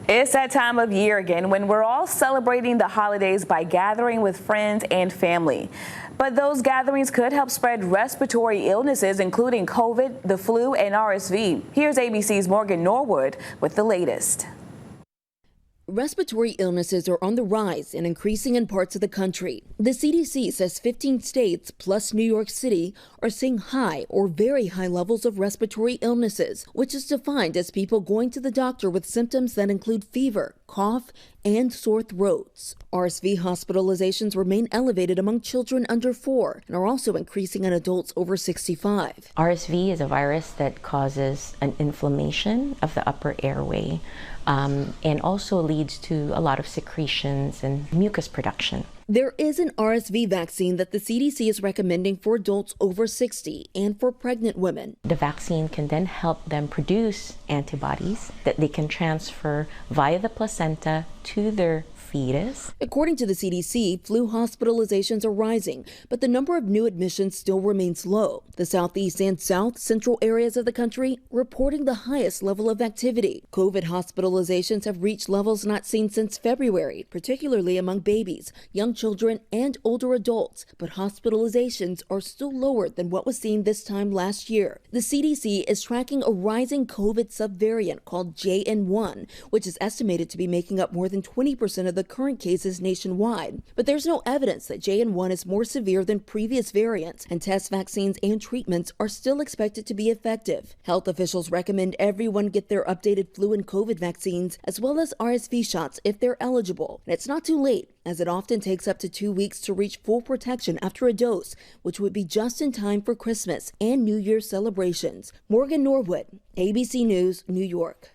It's that time of year again when we're all celebrating the holidays by gathering with friends and family. But those gatherings could help spread respiratory illnesses, including COVID, the flu, and RSV. Here's ABC's Morgan Norwood with the latest. Respiratory illnesses are on the rise and increasing in parts of the country. The CDC says 15 states plus New York City are seeing high or very high levels of respiratory illnesses, which is defined as people going to the doctor with symptoms that include fever, cough, and sore throats. RSV hospitalizations remain elevated among children under 4 and are also increasing in adults over 65. RSV is a virus that causes an inflammation of the upper airway and also leads to a lot of secretions and mucus production. There is an RSV vaccine that the CDC is recommending for adults over 60 and for pregnant women. The vaccine can then help them produce antibodies that they can transfer via the placenta to their fetus. According to the CDC, flu hospitalizations are rising, but the number of new admissions still remains low. The southeast and south central areas of the country reporting the highest level of activity. COVID hospitalizations have reached levels not seen since February, particularly among babies, young children, and older adults, but hospitalizations are still lower than what was seen this time last year. The CDC is tracking a rising COVID subvariant called JN1, which is estimated to be making up more than 20% of the current cases nationwide. But there's no evidence that JN1 is more severe than previous variants, and test vaccines and treatments are still expected to be effective. Health officials recommend everyone get their updated flu and COVID vaccines, as well as RSV shots if they're eligible. And it's not too late, as it often takes up to 2 weeks to reach full protection after a dose, which would be just in time for Christmas and New Year's celebrations. Morgan Norwood, ABC News, New York.